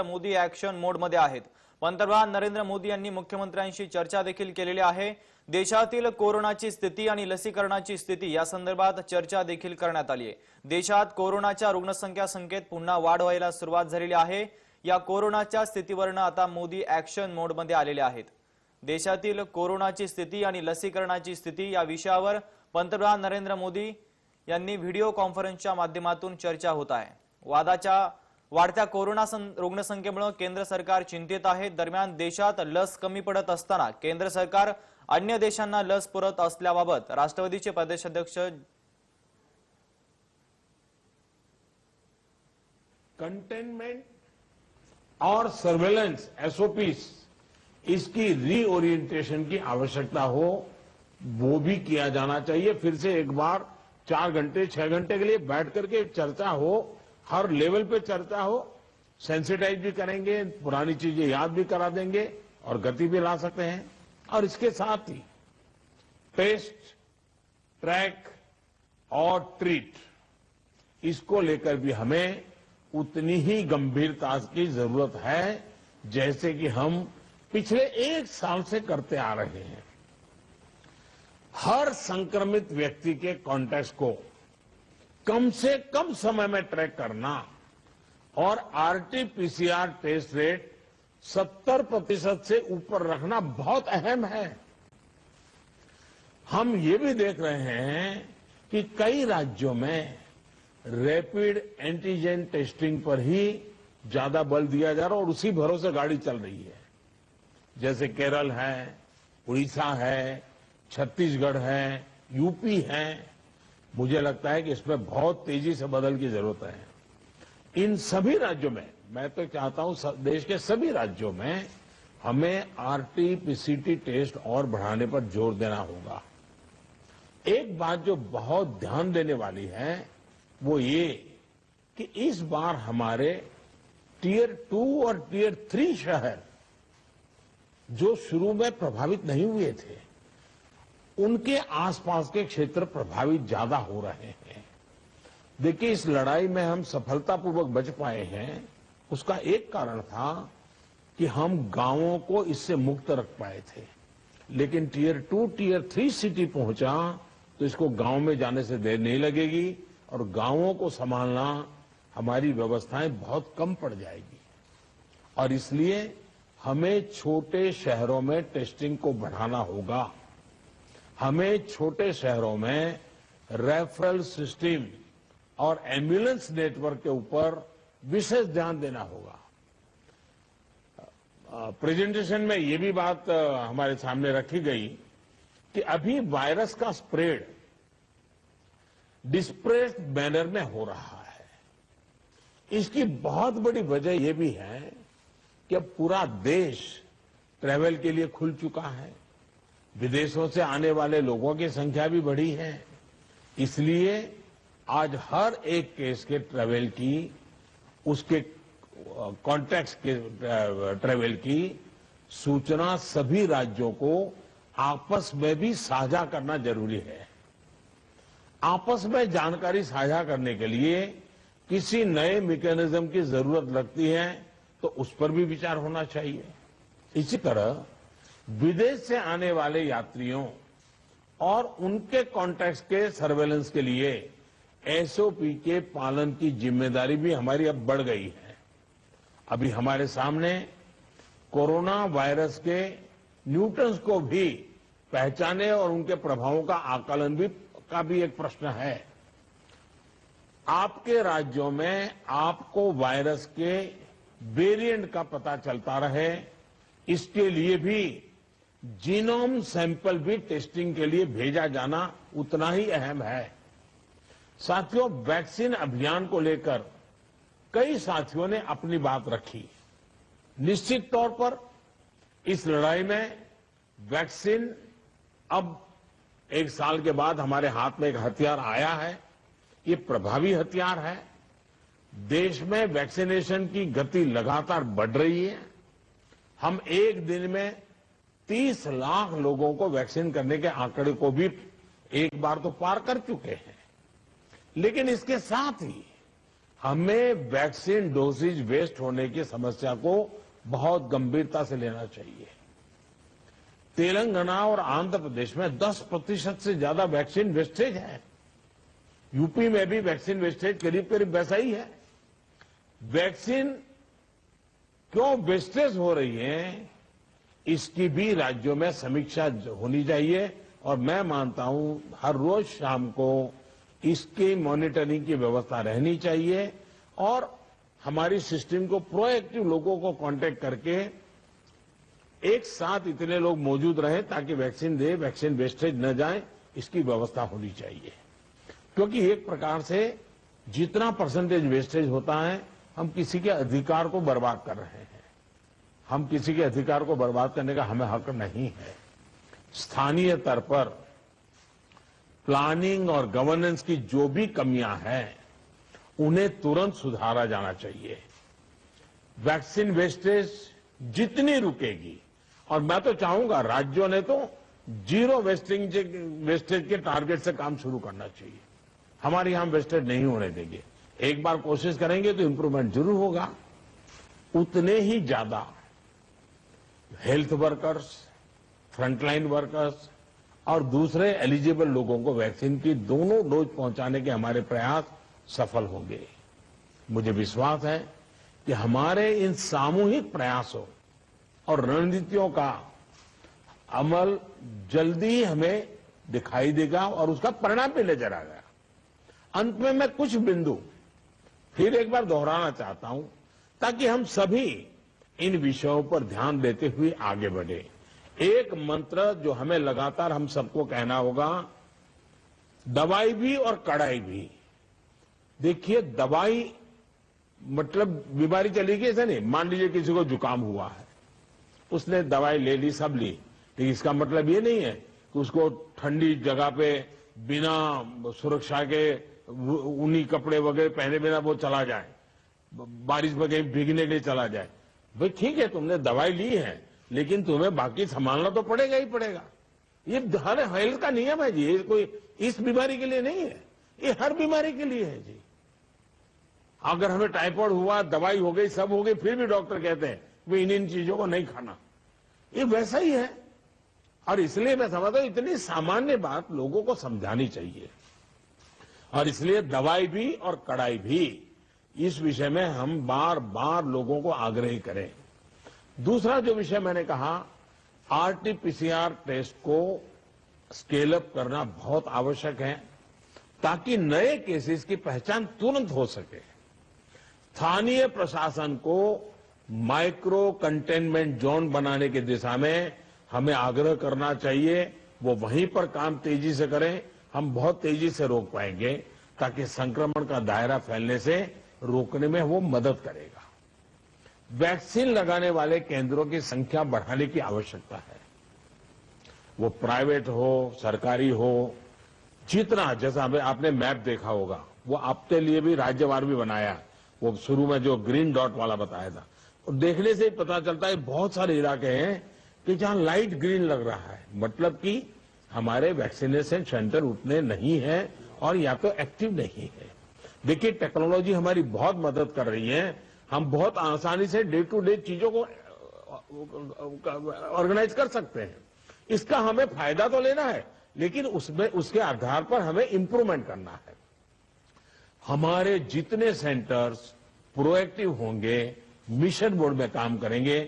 Modi action मोडमध्ये आहेत। पंतप्रधान नरेंद्र मोदी यांनी मुख्यमंत्र्यांशी चर्चा देखील केलेली आहे। देशातील कोरोनाची स्थिती आणि लसीकरणाची स्थिती या संदर्भात चर्चा देखील करण्यात आली आहे। देशात कोरोनाच्या रुग्णसंख्या संख्येत पुन्हा वाढ व्हायला सुरुवात झालेली आहे। या कोरोनाच्या स्थितीवरनं आता मोदी ऍक्शन मोडमध्ये आलेले आहेत। देशातील कोरोनाची स्थिती आणि लसीकरणाची स्थिती या विषयावर पंतप्रधान नरेंद्र मोदी यांनी व्हिडिओ कॉन्फरन्सच्या माध्यमातून चर्चा होत आहे। वाढत्या कोरोना रुग्णसंख्येमुळे केंद्र सरकार चिंतित आहे। दरम्यान देशात लस कमी पडत असताना केंद्र सरकार अन्य देशांना लस पुरवत असल्याबाबत राष्ट्रवादीचे प्रदेशाध्यक्ष कंटेनमेंट और सर्वेलेंस एसओपीस इसकी रीओरिएंटेशन की आवश्यकता हो, वो भी किया जाना चाहिए। फिर से एक बार 4 घंटे 6 घंटे के लिए बैठ करके चर्चा हो, हर लेवल पे चर्चा हो, सेंसिटाइज भी करेंगे, पुरानी चीजें याद भी करा देंगे और गति भी ला सकते हैं। और इसके साथ ही टेस्ट, ट्रैक और ट्रीट, इसको लेकर भी हमें उतनी ही गंभीरता की जरूरत है जैसे कि हम पिछले 1 साल से करते आ रहे हैं। हर संक्रमित व्यक्ति के कॉन्टैक्ट को कम से कम समय में ट्रैक करना और आरटी-पीसीआर टेस्ट रेट 70% से ऊपर रखना बहुत अहम है। हम ये भी देख रहे हैं कि कई राज्यों में रैपिड एंटीजन टेस्टिंग पर ही ज्यादा बल दिया जा रहा है और उसी भरोसे गाड़ी चल रही है। जैसे केरल है, उड़ीसा है, छत्तीसगढ़ है, यूपी है। मुझे लगता है कि इसमें बहुत तेजी से बदल की जरूरत है। इन सभी राज्यों में, मैं तो चाहता हूं देश के सभी राज्यों में हमें आरटी-पीसीटी टेस्ट और बढ़ाने पर जोर देना होगा। एक बात जो बहुत ध्यान देने वाली है वो ये कि इस बार हमारे टियर 2 और टियर 3 शहर जो शुरू में प्रभावित नहीं हुए थे, उनके आसपास के क्षेत्र प्रभावित ज्यादा हो रहे हैं। देखिए, इस लड़ाई में हम सफलतापूर्वक बच पाए हैं, उसका एक कारण था कि हम गांवों को इससे मुक्त रख पाए थे। लेकिन टियर 2, टियर 3 सिटी पहुंचा तो इसको गांव में जाने से देर नहीं लगेगी और गांवों को संभालना हमारी व्यवस्थाएं बहुत कम पड़ जाएगी। और इसलिए हमें छोटे शहरों में टेस्टिंग को बढ़ाना होगा। हमें छोटे शहरों में रेफरल सिस्टम और एम्बुलेंस नेटवर्क के ऊपर विशेष ध्यान देना होगा। प्रेजेंटेशन में ये भी बात हमारे सामने रखी गई कि अभी वायरस का स्प्रेड डिस्प्रेस्ड मैनर में हो रहा है। इसकी बहुत बड़ी वजह यह भी है कि अब पूरा देश ट्रैवल के लिए खुल चुका है। विदेशों से आने वाले लोगों की संख्या भी बढ़ी है। इसलिए आज हर एक केस के ट्रैवल की, उसके कॉन्टैक्ट्स के ट्रैवल की सूचना सभी राज्यों को आपस में भी साझा करना जरूरी है। आपस में जानकारी साझा करने के लिए किसी नए मैकेनिज्म की जरूरत लगती है तो उस पर भी विचार होना चाहिए। इसी तरह विदेश से आने वाले यात्रियों और उनके कॉन्टैक्ट्स के सर्वेलेंस के लिए एसओपी के पालन की जिम्मेदारी भी हमारी अब बढ़ गई है। अभी हमारे सामने कोरोना वायरस के न्यूटन्स को भी पहचाने और उनके प्रभावों का आकलन का भी एक प्रश्न है। आपके राज्यों में आपको वायरस के वेरिएंट का पता चलता रहे, इसके लिए भी जीनोम सैंपल भी टेस्टिंग के लिए भेजा जाना उतना ही अहम है। साथियों, वैक्सीन अभियान को लेकर कई साथियों ने अपनी बात रखी। निश्चित तौर पर इस लड़ाई में वैक्सीन अब 1 साल के बाद हमारे हाथ में एक हथियार आया है। ये प्रभावी हथियार है। देश में वैक्सीनेशन की गति लगातार बढ़ रही है। हम एक दिन में 30 लाख लोगों को वैक्सीन करने के आंकड़े को भी एक बार तो पार कर चुके हैं। लेकिन इसके साथ ही हमें वैक्सीन डोसेज वेस्ट होने की समस्या को बहुत गंभीरता से लेना चाहिए। तेलंगाना और आंध्र प्रदेश में 10% से ज्यादा वैक्सीन वेस्टेज है। यूपी में भी वैक्सीन वेस्टेज करीब करीब वैसा ही है। वैक्सीन क्यों वेस्टेज हो रही है, इसकी भी राज्यों में समीक्षा होनी चाहिए और मैं मानता हूं हर रोज शाम को इसकी मॉनिटरिंग की व्यवस्था रहनी चाहिए और हमारी सिस्टम को प्रोएक्टिव लोगों को कांटेक्ट करके एक साथ इतने लोग मौजूद रहे ताकि वैक्सीन दे, वैक्सीन वेस्टेज न जाए, इसकी व्यवस्था होनी चाहिए। क्योंकि एक प्रकार से जितना परसेंटेज वेस्टेज होता है, हम किसी के अधिकार को बर्बाद कर रहे हैं। हम किसी के अधिकार को बर्बाद करने का हमें हक नहीं है। स्थानीय स्तर पर प्लानिंग और गवर्नेंस की जो भी कमियां हैं, उन्हें तुरंत सुधारा जाना चाहिए। वैक्सीन वेस्टेज जितनी रुकेगी, और मैं तो चाहूंगा राज्यों ने तो जीरो वेस्टेज के टारगेट से काम शुरू करना चाहिए। हमारे यहां वेस्टेज नहीं होने देंगे। एक बार कोशिश करेंगे तो इंप्रूवमेंट जरूर होगा। उतने ही ज्यादा हेल्थ वर्कर्स, फ्रंटलाइन वर्कर्स और दूसरे एलिजिबल लोगों को वैक्सीन की दोनों डोज पहुंचाने के हमारे प्रयास सफल होंगे। मुझे विश्वास है कि हमारे इन सामूहिक प्रयासों और रणनीतियों का अमल जल्दी हमें दिखाई देगा और उसका परिणाम भी नजर आएगा। अंत में मैं कुछ बिंदु फिर एक बार दोहराना चाहता हूं ताकि हम सभी इन विषयों पर ध्यान देते हुए आगे बढ़े। एक मंत्र जो हमें लगातार हम सबको कहना होगा, दवाई भी और कड़ाई भी। देखिए, दवाई मतलब बीमारी चली गई ऐसा नहीं। मान लीजिए किसी को जुकाम हुआ है, उसने दवाई ले ली, सब ली, लेकिन इसका मतलब ये नहीं है कि उसको ठंडी जगह पे बिना सुरक्षा के ऊनी कपड़े वगैरह पहने बिना वो चला जाए, बारिश में कहीं भीगने के लिए चला जाए। भाई ठीक है, तुमने दवाई ली है, लेकिन तुम्हें बाकी संभालना तो पड़ेगा ही पड़ेगा। ये हर हेल्थ का नियम है जी। ये कोई इस बीमारी के लिए नहीं है, ये हर बीमारी के लिए है जी। अगर हमें टाइफाइड हुआ, दवाई हो गई, सब हो गई, फिर भी डॉक्टर कहते हैं कि इन चीजों को नहीं खाना। ये वैसा ही है। और इसलिए मैं समझता हूं इतनी सामान्य बात लोगों को समझानी चाहिए। और इसलिए दवाई भी और कड़ाई भी, इस विषय में हम बार बार लोगों को आग्रह करें। दूसरा जो विषय मैंने कहा, आरटीपीसीआर टेस्ट को स्केल अप करना बहुत आवश्यक है ताकि नए केसेस की पहचान तुरंत हो सके। स्थानीय प्रशासन को माइक्रो कंटेनमेंट जोन बनाने की दिशा में हमें आग्रह करना चाहिए। वो वहीं पर काम तेजी से करें, हम बहुत तेजी से रोक पाएंगे ताकि संक्रमण का दायरा फैलने से रोकने में वो मदद करेगा। वैक्सीन लगाने वाले केंद्रों की संख्या बढ़ाने की आवश्यकता है। वो प्राइवेट हो, सरकारी हो, जितना, जैसा आपने मैप देखा होगा, वो आपके लिए भी राज्यवार भी बनाया। वो शुरू में जो ग्रीन डॉट वाला बताया था, और देखने से ही पता चलता है बहुत सारे इलाके हैं कि जहां लाइट ग्रीन लग रहा है, मतलब कि हमारे वैक्सीनेशन सेंटर उतने नहीं है और या तो एक्टिव नहीं है। देखिए, टेक्नोलॉजी हमारी बहुत मदद कर रही है। हम बहुत आसानी से डे टू डे चीजों को ऑर्गेनाइज कर सकते हैं। इसका हमें फायदा तो लेना है, लेकिन उसमें उसके आधार पर हमें इंप्रूवमेंट करना है। हमारे जितने सेंटर्स प्रोएक्टिव होंगे, मिशन मोड में काम करेंगे,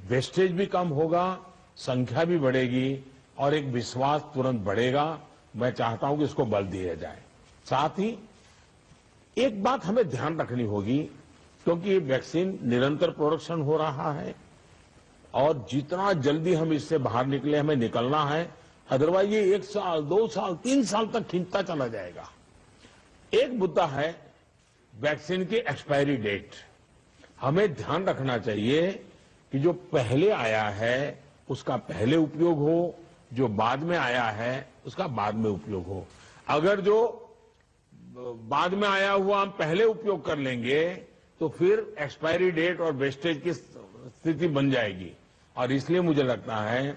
वेस्टेज भी कम होगा, संख्या भी बढ़ेगी और एक विश्वास तुरंत बढ़ेगा। मैं चाहता हूं कि इसको बल दिया जाए। साथ ही एक बात हमें ध्यान रखनी होगी, क्योंकि ये वैक्सीन निरंतर प्रोडक्शन हो रहा है और जितना जल्दी हम इससे बाहर निकले, हमें निकलना है। अदरवाइज ये 1 साल, 2 साल, 3 साल तक खींचता चला जाएगा। एक मुद्दा है वैक्सीन की एक्सपायरी डेट। हमें ध्यान रखना चाहिए कि जो पहले आया है उसका पहले उपयोग हो, जो बाद में आया है उसका बाद में उपयोग हो। अगर जो बाद में आया हुआ हम पहले उपयोग कर लेंगे तो फिर एक्सपायरी डेट और वेस्टेज की स्थिति बन जाएगी। और इसलिए मुझे लगता है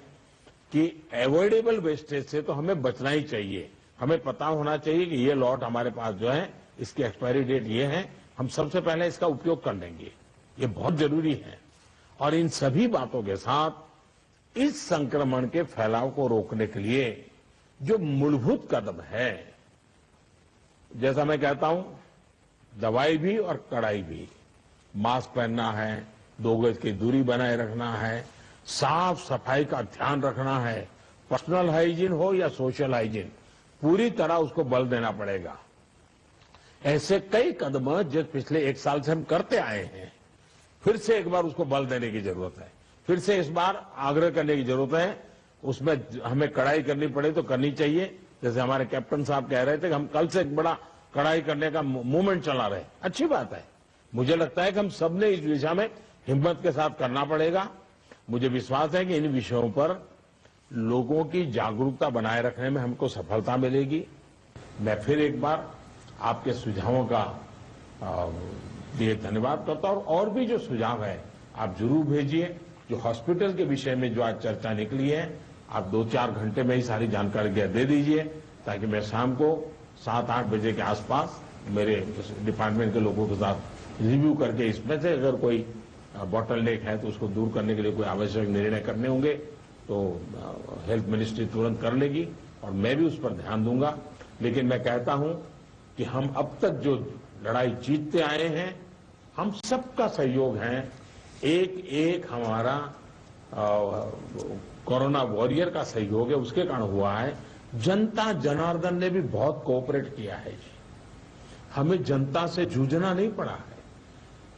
कि अवॉइडेबल वेस्टेज से तो हमें बचना ही चाहिए। हमें पता होना चाहिए कि ये लॉट हमारे पास जो है, इसकी एक्सपायरी डेट ये है, हम सबसे पहले इसका उपयोग कर लेंगे। ये बहुत जरूरी है। और इन सभी बातों के साथ इस संक्रमण के फैलाव को रोकने के लिए जो मूलभूत कदम है, जैसा मैं कहता हूं, दवाई भी और कड़ाई भी। मास्क पहनना है, 2 गज की दूरी बनाए रखना है, साफ सफाई का ध्यान रखना है, पर्सनल हाइजीन हो या सोशल हाइजीन, पूरी तरह उसको बल देना पड़ेगा। ऐसे कई कदम जो पिछले 1 साल से हम करते आए हैं, फिर से एक बार उसको बल देने की जरूरत है। फिर से इस बार आग्रह करने की जरूरत है। उसमें हमें कड़ाई करनी पड़े तो करनी चाहिए। जैसे हमारे कैप्टन साहब कह रहे थे कि हम कल से एक बड़ा कड़ाई करने का मूवमेंट चला रहे हैं, अच्छी बात है। मुझे लगता है कि हम सबने इस दिशा में हिम्मत के साथ करना पड़ेगा। मुझे विश्वास है कि इन विषयों पर लोगों की जागरूकता बनाए रखने में हमको सफलता मिलेगी। मैं फिर एक बार आपके सुझावों का लिए धन्यवाद करता हूं। और भी जो सुझाव है आप जरूर भेजिए। जो हॉस्पिटल के विषय में जो आज चर्चा निकली है, आप 2-4 घंटे में ही सारी जानकारी दे दीजिए, ताकि मैं शाम को 7-8 बजे के आसपास मेरे डिपार्टमेंट के लोगों के साथ रिव्यू करके इसमें से अगर कोई बॉटलनेक है तो उसको दूर करने के लिए कोई आवश्यक निर्णय करने होंगे तो हेल्थ मिनिस्ट्री तुरंत कर लेगी और मैं भी उस पर ध्यान दूंगा। लेकिन मैं कहता हूं कि हम अब तक जो लड़ाई जीतते आए हैं, हम सबका सहयोग है। एक हमारा कोरोना वॉरियर का सहयोग है, उसके कारण हुआ है। जनता जनार्दन ने भी बहुत कोऑपरेट किया है जी। हमें जनता से जूझना नहीं पड़ा है।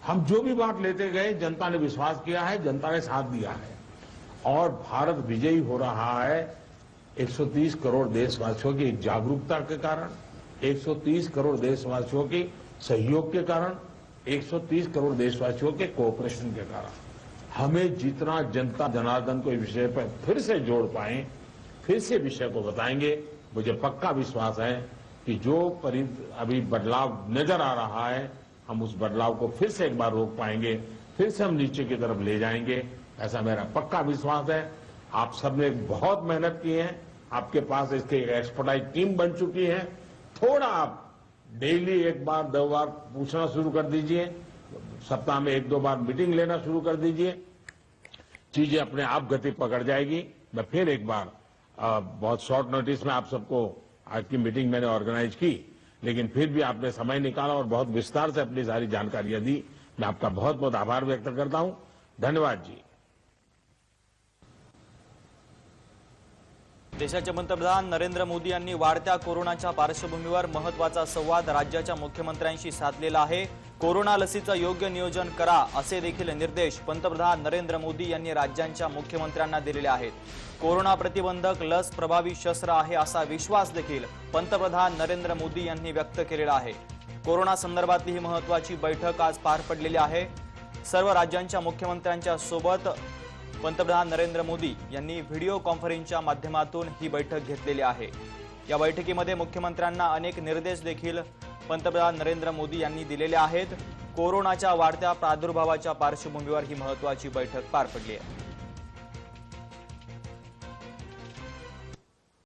हम जो भी बात लेते गए, जनता ने विश्वास किया है, जनता ने साथ दिया है और भारत विजयी हो रहा है 130 करोड़ देशवासियों की जागरूकता के कारण, 130 करोड़ देशवासियों के सहयोग के कारण, 130 करोड़ देशवासियों के कोऑपरेशन के कारण। हमें जितना जनता जनार्दन को इस विषय पर फिर से जोड़ पाए, फिर से विषय को बताएंगे, मुझे पक्का विश्वास है कि जो अभी बदलाव नजर आ रहा है, हम उस बदलाव को फिर से एक बार रोक पाएंगे, फिर से हम नीचे की तरफ ले जाएंगे, ऐसा मेरा पक्का विश्वास है। आप सबने बहुत मेहनत की है, आपके पास इसकी एक्सपर्टाइज टीम बन चुकी है। थोड़ा आप डेली 1 बार 2 बार पूछना शुरू कर दीजिए, सप्ताह में 1-2 बार मीटिंग लेना शुरू कर दीजिए, चीजें अपने आप गति पकड़ जाएगी। मैं फिर एक बार बहुत शॉर्ट नोटिस में आप सबको आज की मीटिंग मैंने ऑर्गेनाइज की, लेकिन फिर भी आपने समय निकाला और बहुत विस्तार से अपनी सारी जानकारियां दी। मैं आपका बहुत बहुत आभार व्यक्त करता हूं। धन्यवाद जी। देशाचे पंतप्रधान नरेंद्र मोदी यांनी वाढत्या कोरोनाच्या पार्श्वभूमीवर महत्त्वाचा संवाद राज्याच्या मुख्यमंत्र्यांशी साधलेला आहे। कोरोना लसीचं योग्य नियोजन करा असे देखील निर्देश पंतप्रधान नरेंद्र मोदी यांनी राज्यांच्या मुख्यमंत्र्यांना दिलेले आहेत। कोरोना प्रतिबंधक लस प्रभावी शस्त्र आहे असा विश्वास देखील पंतप्रधान नरेंद्र मोदी यांनी व्यक्त केलेला आहे। कोरोना संदर्भातली ही महत्त्वाची बैठक आज पार पडलेली आहे। सर्व राज्यांच्या मुख्यमंत्र्यांच्या सोबत पंतप्रधान नरेंद्र मोदी यांनी व्हिडिओ कॉन्फरन्सच्या माध्यमातून ही बैठक घेतलेली आहे। या बैठकीमध्ये मुख्यमंत्र्यांना अनेक निर्देश देखील पंतप्रधान नरेंद्र मोदी यांनी दिलेले आहेत। कोरोनाच्या वाढत्या प्रादुर्भावाच्या पार्श्वभूमीवर ही महत्त्वाची बैठक पार पडली आहे।